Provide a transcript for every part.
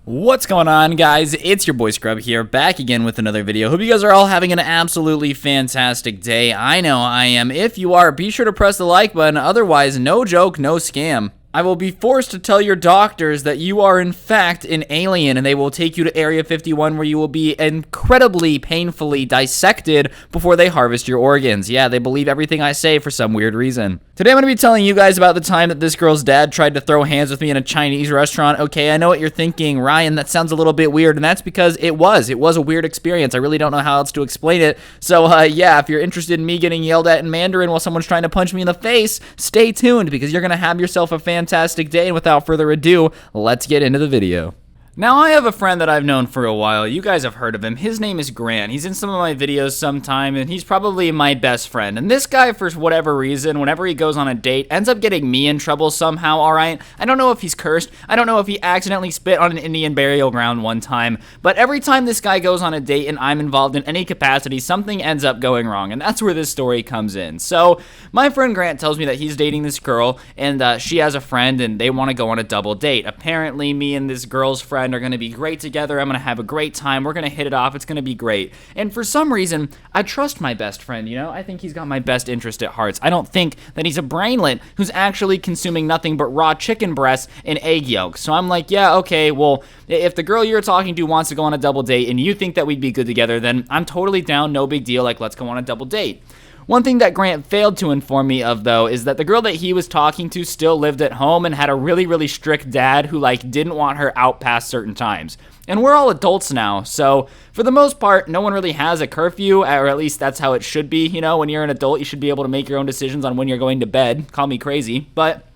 What's going on, guys? It's your boy Scrub here, back again with another video. Hope you guys are all having an absolutely fantastic day. I know I am. If you are, be sure to press the like button. Otherwise, no joke, no scam. I will be forced to tell your doctors that you are in fact an alien, and they will take you to Area 51 where you will be incredibly painfully dissected before they harvest your organs. Yeah, they believe everything I say for some weird reason. Today I'm going to be telling you guys about the time that this girl's dad tried to throw hands with me in a Chinese restaurant. Okay, I know what you're thinking, Ryan, that sounds a little bit weird, and that's because it was a weird experience. I really don't know how else to explain it. So yeah, if you're interested in me getting yelled at in Mandarin while someone's trying to punch me in the face, stay tuned because you're going to have yourself a fantastic day. And without further ado, let's get into the video. Now, I have a friend that I've known for a while. You guys have heard of him. His name is Grant. He's in some of my videos sometime, and he's probably my best friend. And this guy, for whatever reason, whenever he goes on a date, ends up getting me in trouble somehow, alright? I don't know if he's cursed. I don't know if he accidentally spit on an Indian burial ground one time. But every time this guy goes on a date and I'm involved in any capacity, something ends up going wrong. And that's where this story comes in. So, my friend Grant tells me that he's dating this girl, and she has a friend, and they want to go on a double date. Apparently, me and this girl's friend are going to be great together. I'm going to have a great time. We're going to hit it off. It's going to be great. And for some reason, I trust my best friend, you know? I think he's got my best interest at heart. I don't think that he's a brainlet who's actually consuming nothing but raw chicken breasts and egg yolks. So I'm like, yeah, okay, well, if the girl you're talking to wants to go on a double date and you think that we'd be good together, then I'm totally down. No big deal. Like, let's go on a double date. One thing that Grant failed to inform me of, though, is that the girl that he was talking to still lived at home and had a really, really strict dad who, didn't want her out past certain times. And we're all adults now, so for the most part, no one really has a curfew, or at least that's how it should be. You know, when you're an adult, you should be able to make your own decisions on when you're going to bed. Call me crazy, but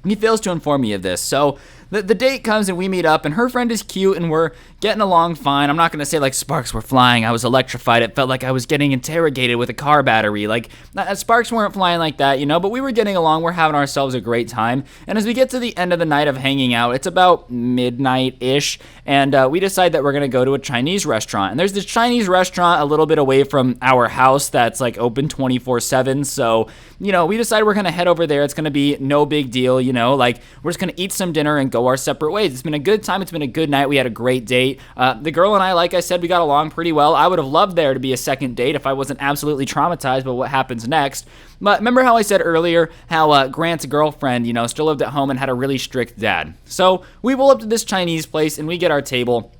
he fails to inform me of this. So the date comes and we meet up, and her friend is cute and we're getting along fine. I'm not going to say like sparks were flying. I was electrified. It felt like I was getting interrogated with a car battery. Like, sparks weren't flying like that, you know, but we were getting along. We're having ourselves a great time. And as we get to the end of the night of hanging out, it's about midnight-ish, and we decide that we're going to go to a Chinese restaurant. And there's this Chinese restaurant a little bit away from our house that's like open 24/7. So, you know, we decide we're going to head over there. It's going to be no big deal, you know, like we're just going to eat some dinner and go our separate ways. It's been a good time. It's been a good night. We had a great date. The girl and I, like I said, we got along pretty well. I would have loved there to be a second date if I wasn't absolutely traumatized by what happens next. But remember how I said earlier how Grant's girlfriend, you know, still lived at home and had a really strict dad. So we roll up to this Chinese place and we get our table.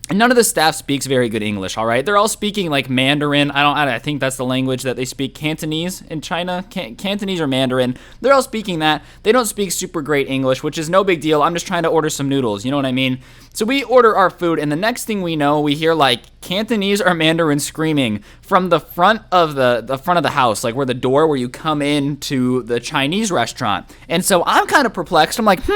And none of the staff speaks very good English, all right? They're all speaking like Mandarin. I think that's the language that they speak. Cantonese in China? Cantonese or Mandarin. They're all speaking that. They don't speak super great English, which is no big deal. I'm just trying to order some noodles, you know what I mean? So we order our food, and the next thing we know, we hear like Cantonese or Mandarin screaming from the front of the house, like where the door where you come in to the Chinese restaurant. And so I'm kind of perplexed. I'm like,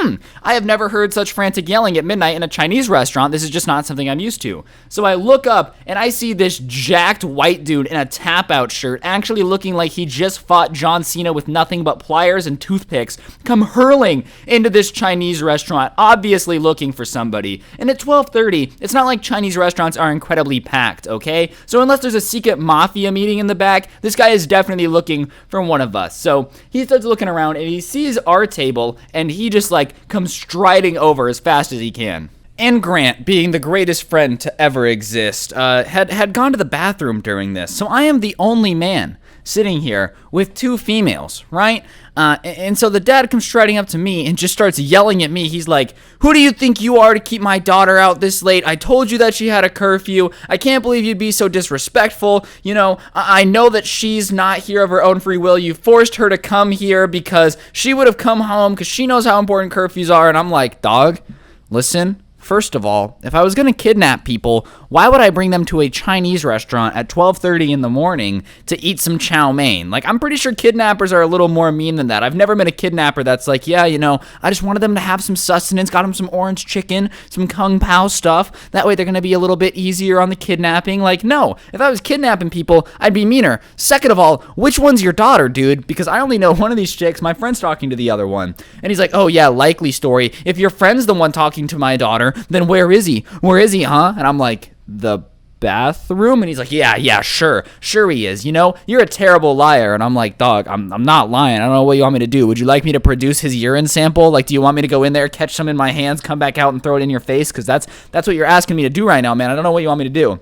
I have never heard such frantic yelling at midnight in a Chinese restaurant. This is just not something I'm used to. So I look up and I see this jacked white dude in a tap-out shirt, actually looking like he just fought John Cena with nothing but pliers and toothpicks, come hurling into this Chinese restaurant, obviously looking for somebody. And at 12:30, it's not like Chinese restaurants are incredibly packed, okay? So unless there's a secret mafia meeting in the back, this guy is definitely looking for one of us. So he starts looking around and he sees our table and he just comes striding over as fast as he can. And Grant, being the greatest friend to ever exist, had gone to the bathroom during this. So I am the only man sitting here with two females, right? And so the dad comes striding up to me and just starts yelling at me. He's like, "Who do you think you are to keep my daughter out this late? I told you that she had a curfew. I can't believe you'd be so disrespectful. You know, I know that she's not here of her own free will. You forced her to come here because she would have come home because she knows how important curfews are." And I'm like, dog, listen. First of all, if I was going to kidnap people, why would I bring them to a Chinese restaurant at 12:30 in the morning to eat some chow mein? Like, I'm pretty sure kidnappers are a little more mean than that. I've never met a kidnapper that's like, yeah, you know, I just wanted them to have some sustenance, got them some orange chicken, some kung pao stuff. That way they're going to be a little bit easier on the kidnapping. Like, no, if I was kidnapping people, I'd be meaner. Second of all, which one's your daughter, dude? Because I only know one of these chicks. My friend's talking to the other one. And he's like, oh, yeah, likely story. If your friend's the one talking to my daughter, then where is he? Where is he, huh? And I'm like, the bathroom? And he's like, yeah, sure he is. You know, you're a terrible liar. And I'm like, dog, I'm not lying. I don't know what you want me to do. Would you like me to produce his urine sample? Like, do you want me to go in there, catch some in my hands, come back out and throw it in your face? Because that's what you're asking me to do right now, man. I don't know what you want me to do.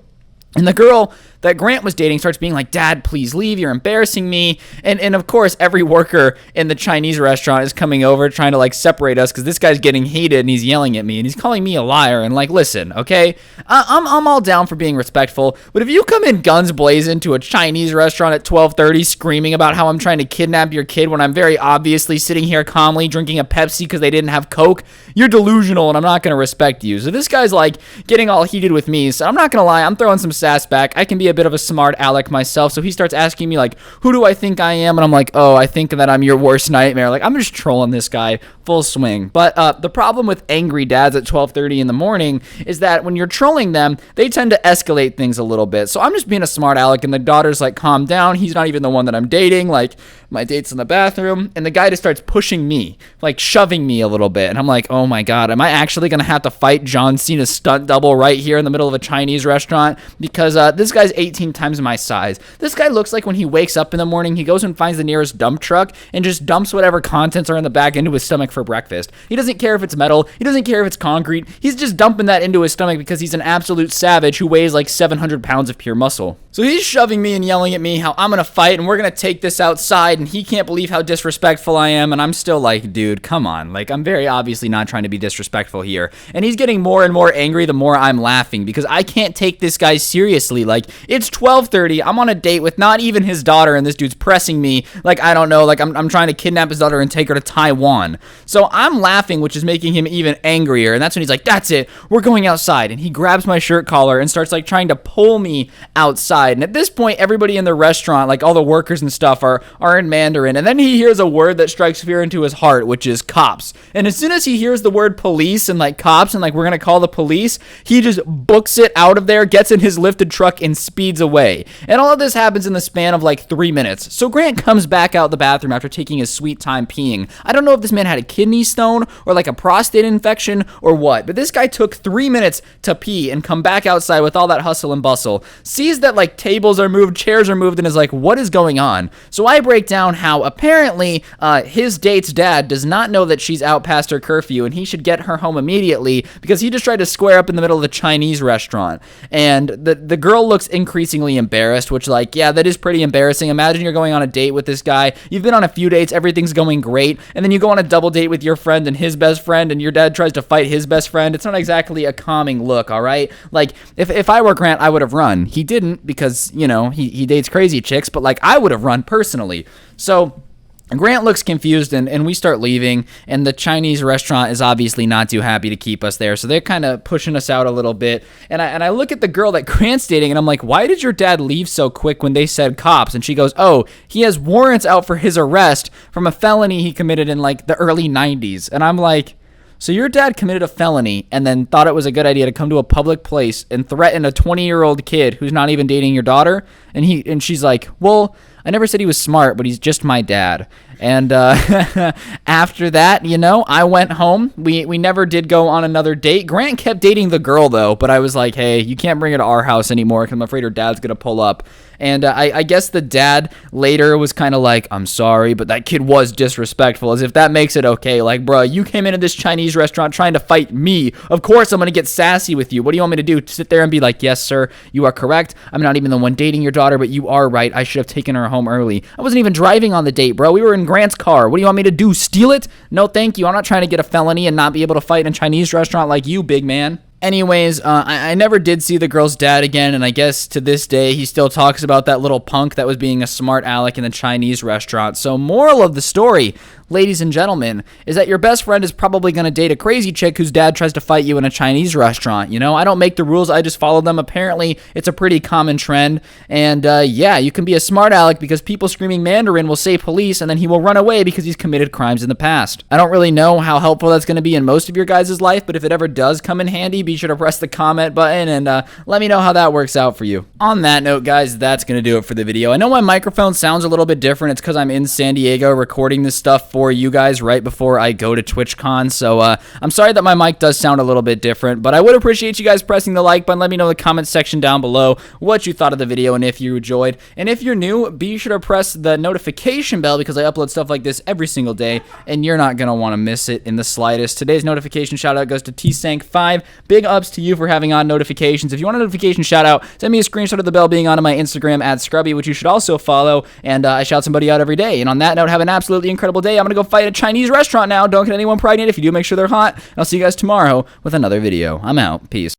And the girl that Grant was dating starts being like, Dad, please leave. You're embarrassing me. And of course, every worker in the Chinese restaurant is coming over trying to like separate us because this guy's getting heated and he's yelling at me and he's calling me a liar. And like, listen, okay, I'm all down for being respectful. But if you come in guns blazing to a Chinese restaurant at 12:30 screaming about how I'm trying to kidnap your kid when I'm very obviously sitting here calmly drinking a Pepsi because they didn't have Coke, you're delusional and I'm not going to respect you. So this guy's like getting all heated with me. So I'm not going to lie. I'm throwing some sass back. I can be a bit of a smart aleck myself. So he starts asking me like, who do I think I am? And I'm like, oh, I think that I'm your worst nightmare. Like, I'm just trolling this guy full swing. But the problem with angry dads at 12:30 in the morning is that when you're trolling them, they tend to escalate things a little bit. So I'm just being a smart aleck and the daughter's like, calm down. He's not even the one that I'm dating. Like, my date's in the bathroom. And the guy just starts pushing me, like shoving me a little bit. And I'm like, oh my God, am I actually going to have to fight John Cena's stunt double right here in the middle of a Chinese restaurant? Because this guy's 18 times my size. This guy looks like when he wakes up in the morning, he goes and finds the nearest dump truck and just dumps whatever contents are in the back into his stomach for breakfast. He doesn't care if it's metal. He doesn't care if it's concrete. He's just dumping that into his stomach because he's an absolute savage who weighs like 700 pounds of pure muscle. So he's shoving me and yelling at me how I'm going to fight and we're going to take this outside, and he can't believe how disrespectful I am. And I'm still like, dude, come on. Like, I'm very obviously not trying to be disrespectful here. And he's getting more and more angry the more I'm laughing because I can't take this guy seriously. Like, it's 12:30. I'm on a date with not even his daughter, and this dude's pressing me like, I don't know, like I'm trying to kidnap his daughter and take her to Taiwan. So I'm laughing, which is making him even angrier. And that's when he's like, that's it, we're going outside. And he grabs my shirt collar and starts like trying to pull me outside. And at this point, everybody in the restaurant, like all the workers and stuff, are in Mandarin. And then he hears a word that strikes fear into his heart, which is cops. And as soon as he hears the word police and like cops and like we're gonna call the police, he just books it out of there, gets in his lifted truck and speeds away. And all of this happens in the span of like 3 minutes. So Grant comes back out the bathroom after taking his sweet time peeing. I don't know if this man had a kidney stone or like a prostate infection or what, but this guy took 3 minutes to pee and come back outside with all that hustle and bustle, sees that like tables are moved, chairs are moved, and is like, what is going on? So I break down how apparently his date's dad does not know that she's out past her curfew and he should get her home immediately because he just tried to square up in the middle of the Chinese restaurant. And the girl looks increasingly embarrassed, which like, yeah, that is pretty embarrassing. Imagine you're going on a date with this guy. You've been on a few dates, everything's going great, and then you go on a double date with your friend and his best friend, and your dad tries to fight his best friend. It's not exactly a calming look, all right? Like, if I were Grant, I would have run. He didn't because, you know, he dates crazy chicks, but like I would have run personally. So Grant looks confused and we start leaving, and the Chinese restaurant is obviously not too happy to keep us there, so they're kind of pushing us out a little bit. And I look at the girl that Grant's dating and I'm like, why did your dad leave so quick when they said cops? And she goes, oh, he has warrants out for his arrest from a felony he committed in like the early 90s. And I'm like, so your dad committed a felony and then thought it was a good idea to come to a public place and threaten a 20-year-old kid who's not even dating your daughter? And she's like, well, I never said he was smart, but he's just my dad. And after that, you know, I went home. We never did go on another date. Grant kept dating the girl, though, but I was like, hey, you can't bring her to our house anymore because I'm afraid her dad's going to pull up. And I guess the dad later was kind of like, I'm sorry, but that kid was disrespectful, as if that makes it okay. Like, bro, you came into this Chinese restaurant trying to fight me. Of course I'm going to get sassy with you. What do you want me to do? Sit there and be like, yes, sir, you are correct. I'm not even the one dating your daughter, but you are right. I should have taken her home early. I wasn't even driving on the date, bro. We were in Grant's car. What do you want me to do? Steal it? No, thank you. I'm not trying to get a felony and not be able to fight in a Chinese restaurant like you, big man. Anyways, I never did see the girl's dad again, and I guess to this day he still talks about that little punk that was being a smart aleck in the Chinese restaurant. So moral of the story, ladies and gentlemen, is that your best friend is probably going to date a crazy chick whose dad tries to fight you in a Chinese restaurant. You know, I don't make the rules, I just follow them. Apparently, it's a pretty common trend. And yeah, you can be a smart aleck because people screaming Mandarin will say police, and then he will run away because he's committed crimes in the past. I don't really know how helpful that's going to be in most of your guys' life, but if it ever does come in handy, be sure to press the comment button and let me know how that works out for you. On that note, guys, that's going to do it for the video. I know my microphone sounds a little bit different. It's because I'm in San Diego recording this stuff for you guys right before I go to TwitchCon, so I'm sorry that my mic does sound a little bit different, but I would appreciate you guys pressing the like button. Let me know in the comment section down below what you thought of the video and if you enjoyed. And if you're new, be sure to press the notification bell because I upload stuff like this every single day, and you're not going to want to miss it in the slightest. Today's notification shout out goes to TSank5. Big ups to you for having on notifications. If you want a notification shout out, send me a screenshot of the bell being on my Instagram at Scrubby, which you should also follow, and I shout somebody out every day. And on that note, have an absolutely incredible day. I'm going to go fight at a Chinese restaurant now. Don't get anyone pregnant. If you do, make sure they're hot. And I'll see you guys tomorrow with another video. I'm out. Peace.